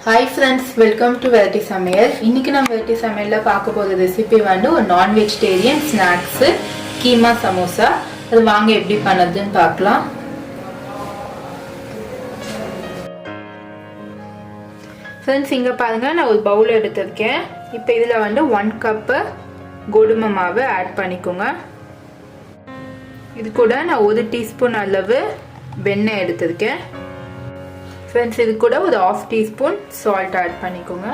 Hi friends, welcome to Variety Samayal. இன்னைக்கு நம்ம Variety Samayalல பார்க்க போற ரெசிபி வந்து ஒரு நான் வெஜிடேரியன் ஸ்நாக்ஸ் கீமா சமோசா. அது வாங்க எப்படி பண்ணதுன்னு பார்க்கலாம். Friends, இங்க பாருங்க நான் ஒரு பவுல் எடுத்துர்க்கேன். இப்போ இதுல வந்து 1 கப் கோதுமை மாவு ஆட் பண்ணிக்கோங்க. இது கூட நான் 1 டீஸ்பூன் அளவு வெண்ணெய் எடுத்துர்க்கேன். Friends, இது கூட ஒரு 1/2 டீஸ்பூன் salt ஆட் பண்ணிக்கோங்க.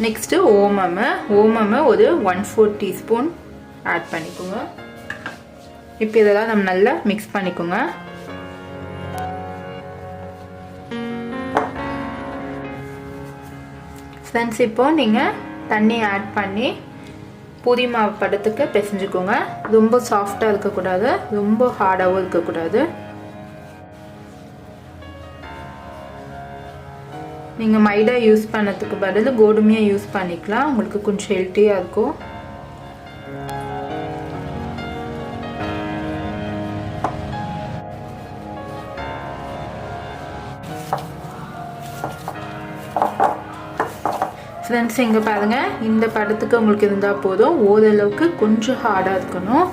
நெக்ஸ்ட் ஓமம் ஒரு 1/4 டீஸ்பூன் ஆட் பண்ணிக்கோங்க. இப்போ இதெல்லாம் நம்ம நல்லா மிக்ஸ் பண்ணிக்கோங்க. Friends, இப்போ நீங்க தண்ணி ஆட் பண்ணி பூரி மாவு பதத்துக்கு பிசைஞ்சுக்கோங்க. ரொம்ப சாஃப்ட்டா இருக்க கூடாது, ரொம்ப ஹார்டாவும் இருக்க கூடாது. நீங்க மைதா யூஸ் பண்ணதுக்கு பதிலா கோதுமையை யூஸ் பண்ணிக்கலாம். உங்களுக்கு கொஞ்சம் ஹெல்த்தியா இருக்கும். Friends, இங்க பாருங்க, இந்த பதத்துக்கு உங்களுக்கு இருந்தா போதும். ஓரளவுக்கு கொஞ்சம் ஹார்டா இருக்கணும்.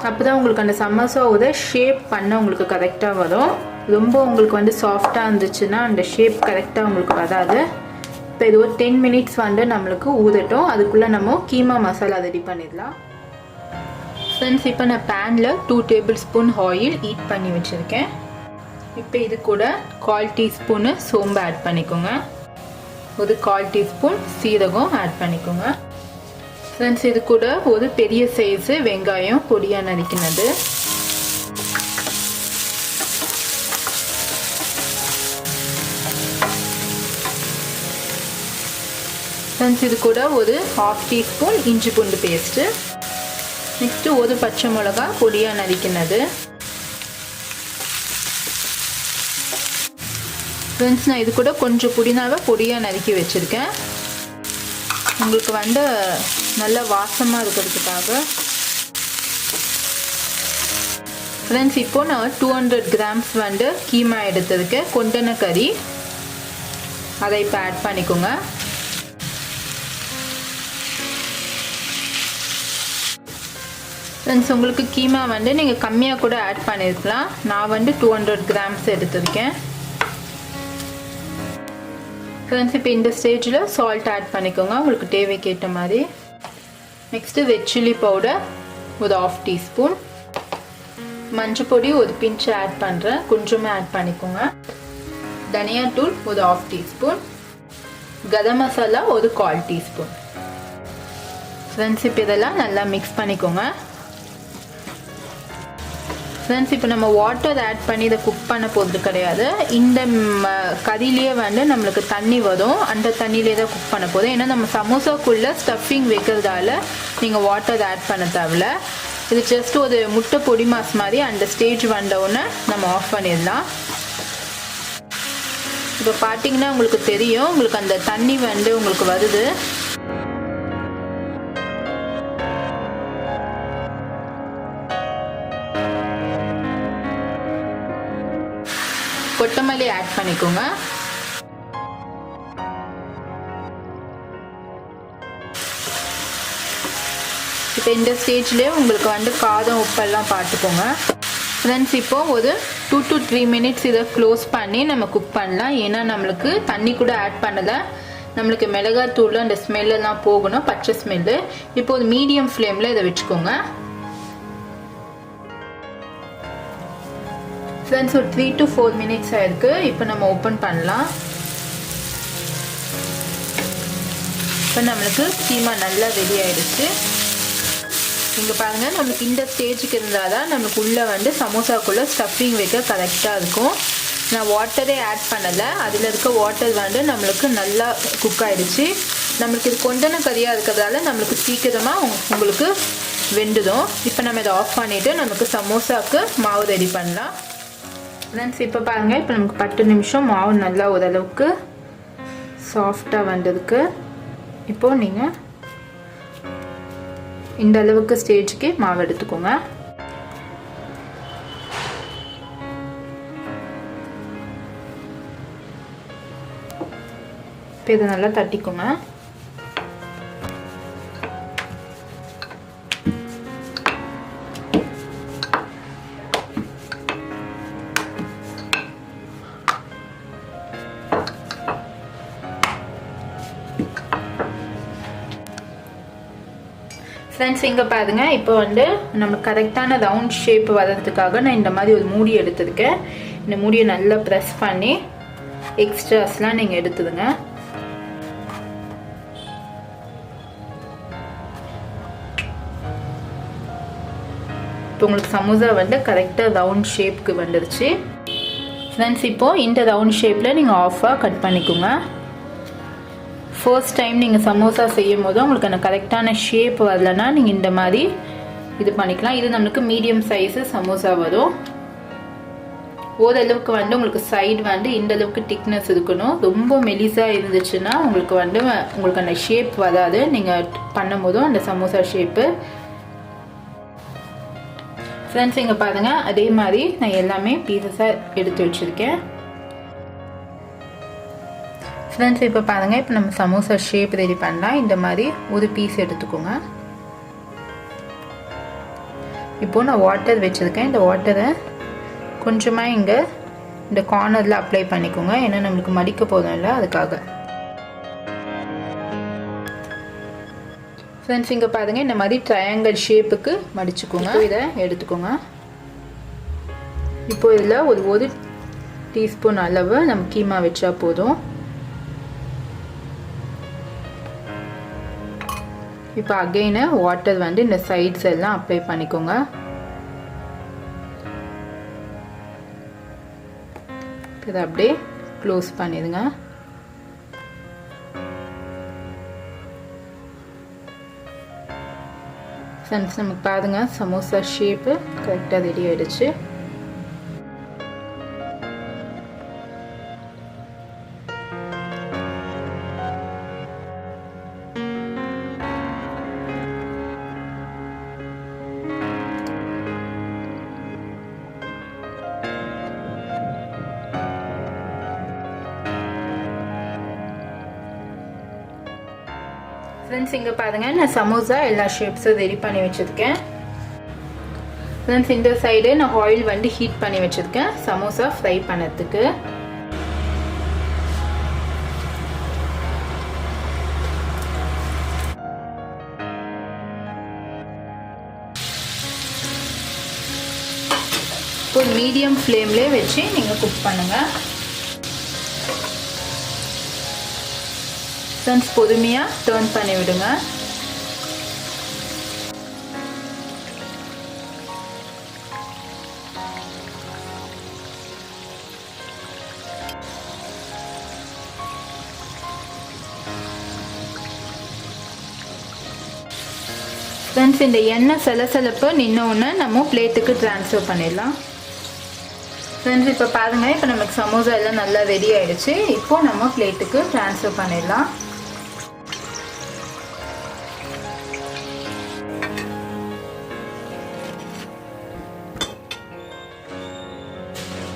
அப்பதான் உங்களுக்கு அந்த சமோசாவோட ஷேப் பண்ண உங்களுக்கு கரெக்டா வரும். ரொம்ப உங்களுக்கு வந்து சாஃப்ட்டா இருந்துச்சுன்னா அந்த ஷேப் கரெக்ட்டா உங்களுக்கு வராது. இப்போ இது ஒரு 10 மினிட்ஸ் வந்து நமக்கு ஊறட்டும். அதுக்குள்ள நம்ம கீமா மசாலா ரெடி பண்ணிடலாம். Friends, இப்போ நான் பேன்ல 2 டேபிள்ஸ்பூன் ஆயில் ஹீட் பண்ணி வச்சிருக்கேன். இப்போ இது கூட 1/4 டீஸ்பூன் சோம்பு ஆட் பண்ணிக்கோங்க. ஒரு 1/4 டீஸ்பூன் சீரகம் ஆட் பண்ணிக்கோங்க. Friends, இது கூட ஒரு பெரிய சைஸ் வெங்காயம் பொடியா நறுக்கினது. Friends, இது கூட ஒரு 1/2 டீஸ்பூன் இஞ்சி பூண்டு பேஸ்ட். நெக்ஸ்ட் ஒரு பச்சை மிளகாய் பொடியா நறுக்கினது. Friends, நான் இது கூட கொஞ்சம் புதினாவை பொடியா நறுக்கி வச்சிருக்கேன். உங்களுக்கு வந்து நல்ல வாசமா இருக்கிறதுக்காக. Friends, இப்போ நான் 200 கிராம்ஸ் வந்து கீமா எடுத்திருக்கேன். கொண்டன கறி அதை இப்போ ஆட் பண்ணிக்கோங்க. Friends, உங்களுக்கு கீமா வந்து நீங்க கம்மியா கூட ஆட் பண்ணிருக்கலாம். நான் வந்து 200 கிராம்ஸ் எடுத்திருக்கேன். Friends, இப்போ இந்த ஸ்டேஜ்ல salt ஆட் பண்ணிக்கோங்க உங்களுக்கு தேவைக்கு ஏத்த மாதிரி. நெக்ஸ்ட் ரெட் சில்லி பவுடர் ஒரு 1/2 டீஸ்பூன். மஞ்சள் பொடி ஒரு பிஞ்ச் ஆட் பண்றேன், கொஞ்சமா ஆட் பண்ணிக்கோங்க. தனியா தூள் ஒரு 1/2 டீஸ்பூன். கரம் மசாலா ஒரு 1/4 டீஸ்பூன். Friends, இப்போ இதெல்லாம் நல்லா மிக்ஸ் பண்ணிக்கோங்க. Friends, இப்போ நம்ம வாட்டர் ஆட் பண்ணி இதை குக் பண்ண போகிறது கிடையாது. இந்த கறியிலேயே வந்து நம்மளுக்கு தண்ணி வரும். அந்த தண்ணியிலே தான் குக் பண்ண போதும். ஏன்னா நம்ம சமோசாக்குள்ளே ஸ்டஃபிங் வைக்கிறதால நீங்கள் வாட்டர் ஆட் பண்ண தேவையில்ல. இது ஜஸ்ட் ஒரு முட்டை பொடி மாஸ் மாதிரி. அந்த ஸ்டேஜ் வந்தவுடனே நம்ம ஆஃப் பண்ணிடலாம். இப்போ பார்த்தீங்கன்னா உங்களுக்கு தெரியும், உங்களுக்கு அந்த தண்ணி வந்து உங்களுக்கு வருது. கொத்தமல்லி ஆட் பண்ணிக்கோங்க. இப்போ இந்த ஸ்டேஜ்லேயே உங்களுக்கு வந்து காரம் உப்பெல்லாம் பார்த்துக்கோங்க. Friends, இப்போ ஒரு 2 to 3 மினிட்ஸ் இதை க்ளோஸ் பண்ணி நம்ம குக் பண்ணலாம். ஏன்னா நம்மளுக்கு தண்ணி கூட ஆட் பண்ணல. நம்மளுக்கு மிளகாத்தூள் அந்த ஸ்மெல்லாம் போகணும், பச்சை ஸ்மெல்லு. இப்போ ஒரு மீடியம் ஃப்ளேமில் இதை வச்சுக்கோங்க. Friends, ஒரு 3 to 4 மினிட்ஸ் ஆயிருக்கு. இப்போ நம்ம ஓப்பன் பண்ணலாம். இப்போ நம்மளுக்கு கீமா நல்லா ரெடி ஆயிடுச்சு. இங்க பாருங்க, நமக்கு இந்த ஸ்டேஜுக்கு இருந்தாதான் நமக்கு உள்ள வந்து சமோசாக்குள்ள ஸ்டஃபிங் வைக்க கரெக்டா இருக்கும். நான் வாட்டரே ஆட் பண்ணல. அதுல இருக்க வாட்டர் வந்து நம்மளுக்கு நல்லா குக் ஆயிடுச்சு. நம்மளுக்கு இது கொண்டன கறியா இருக்கிறதால நம்மளுக்கு சீக்கிரமா உங்களுக்கு வெந்துடும். இப்போ நம்ம இதை ஆஃப் பண்ணிட்டு நமக்கு சமோசாக்கு மாவு ரெடி பண்ணலாம். Friends, இப்போ பாருங்க, இப்போ நமக்கு 10 நிமிஷம் மாவு நல்லா ஓரளவுக்கு சாஃப்டா வந்திருக்கு. இப்போ நீங்க இந்த அளவுக்கு ஸ்டேஜ்க்கு மாவு எடுத்துக்கோங்க. இப்போ இதை நல்லா தட்டிக்கோங்க. ஃப்ரெண்ட்ஸ் இங்கே பாருங்க, இப்போ வந்து நம்ம கரெக்டான ரவுண்ட் ஷேப் வர்றதுக்காக நான் இந்த மாதிரி ஒரு மூடி எடுத்துருக்கேன். இந்த மூடியை நல்லா ப்ரெஸ் பண்ணி எக்ஸ்ட்ராஸ்லாம் நீங்கள் எடுத்துடுங்க. இப்போ உங்களுக்கு சமோசா வந்து கரெக்டாக ரவுண்ட் ஷேப்புக்கு வந்துடுச்சு. ஃப்ரெண்ட்ஸ் இப்போது இந்த ரவுண்ட் ஷேப்பில் நீங்கள் ஆஃபாக கட் பண்ணிக்கோங்க. ஃபர்ஸ்ட் டைம் நீங்கள் சமோசா செய்யும் போது உங்களுக்கு அந்த கரெக்டான ஷேப் வரலன்னா நீங்கள் இந்த மாதிரி இது பண்ணிக்கலாம். இது நம்மளுக்கு மீடியம் சைஸு சமோசா வரும். ஓரளவுக்கு வந்து உங்களுக்கு சைடு வந்து இந்த அளவுக்கு திக்னஸ் இருக்கணும். ரொம்ப மெலிசாக இருந்துச்சுன்னா உங்களுக்கு அந்த ஷேப் வராது நீங்கள் பண்ணும் போதும் அந்த சமோசா ஷேப்பு. ஃப்ரெண்ட்ஸ் இங்கே பாருங்கள், அதே மாதிரி நான் எல்லாமே பீசஸாக எடுத்து வச்சுருக்கேன். ஃப்ரெண்ட்ஸ் இப்போ பாருங்கள், இப்போ நம்ம சமோசா ஷேப் ரெடி பண்ணலாம். இந்த மாதிரி ஒரு பீஸ் எடுத்துக்கோங்க. இப்போது நான் வாட்டர் வச்சுருக்கேன். இந்த வாட்டரை கொஞ்சமாக இங்கே இந்த கார்னரில் அப்ளை பண்ணிக்கோங்க. ஏன்னா நம்மளுக்கு மடிக்க போதும் இல்லை, அதுக்காக. ஃப்ரெண்ட்ஸ் இங்கே பாருங்கள், இந்த மாதிரி ட்ரையாங்கிள் ஷேப்புக்கு மடிச்சுக்கோங்க. இதை எடுத்துக்கோங்க. இப்போ இதில் ஒரு டீஸ்பூன் அளவு நம்ம கீமா வச்சா போதும். இப்போ அகெயின் வாட்டர் வந்து இந்த சைட்ஸ் எல்லாம் அப்ளை பண்ணிக்கோங்க. இதை அப்படியே க்ளோஸ் பண்ணிடுங்க. ஃப்ரெண்ட்ஸ் நமக்கு பாருங்க, சமோசா ஷேப்பு கரெக்டாக ரெடி ஆகிடுச்சு. ஃப்ரெண்ட்ஸ் இங்கே பாருங்கள், நான் சமோசா எல்லா ஷேப்ஸும் ரெடி பண்ணி வச்சுருக்கேன். ஃப்ரெண்ட்ஸ் இந்த சைடு நான் ஆயில் வந்து ஹீட் பண்ணி வச்சுருக்கேன் சமோசா ஃப்ரை பண்ணதுக்கு. ஒரு மீடியம் ஃப்ளேம்லேயே வச்சு நீங்கள் குக் பண்ணுங்கள். ஃப்ரெண்ட்ஸ் பொறுமையாக டர்ன் பண்ணி விடுங்க. ஃப்ரெண்ட்ஸ் இந்த எண்ணெய் சலசலப்பு நின்னோன்னு நம்ம பிளேட்டுக்கு ட்ரான்ஸ்ஃபர் பண்ணிடலாம். ஃப்ரெண்ட்ஸ் இப்போ பாருங்கள், இப்போ நமக்கு சமோசா எல்லாம் நல்லா ரெடி ஆகிடுச்சு. இப்போது நம்ம பிளேட்டுக்கு ட்ரான்ஸ்ஃபர் பண்ணிடலாம்.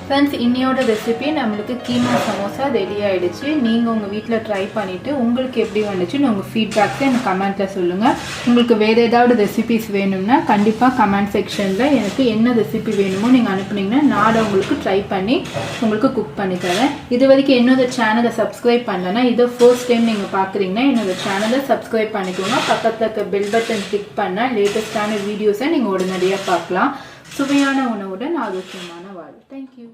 ஃப்ரெண்ட்ஸ் இன்னையோட ரெசிபி நம்மளுக்கு கீமா சமோசா ரெடி ஆகிடுச்சு. நீங்கள் உங்கள் வீட்டில் ட்ரை பண்ணிவிட்டு உங்களுக்கு எப்படி வந்துச்சுன்னு உங்கள் ஃபீட்பேக்ஸை எனக்கு கமெண்ட்டில் சொல்லுங்கள். உங்களுக்கு வேறு ஏதாவது ரெசிபிஸ் வேணும்னா கண்டிப்பாக கமெண்ட் செக்ஷனில் எனக்கு என்ன ரெசிபி வேணுமோ நீங்கள் அனுப்புனீங்கன்னா நான் உங்களுக்கு ட்ரை பண்ணி உங்களுக்கு குக் பண்ணி தரேன். இது வரைக்கும் என்னோட சேனலை சப்ஸ்கிரைப் பண்ணலன்னா இதை ஃபர்ஸ்ட் டைம் நீங்கள் பார்க்குறீங்கன்னா என்னோட சேனலை சப்ஸ்கிரைப் பண்ணிக்கோங்க. பக்கத்தில் இருக்க பெல் பட்டன் கிளிக் பண்ணால் லேட்டஸ்டான வீடியோஸை நீங்கள் உடனடியாக பார்க்கலாம். சுவையான உணவுடன் ஆரோக்கியமான வாழ்வு. தேங்க்யூ.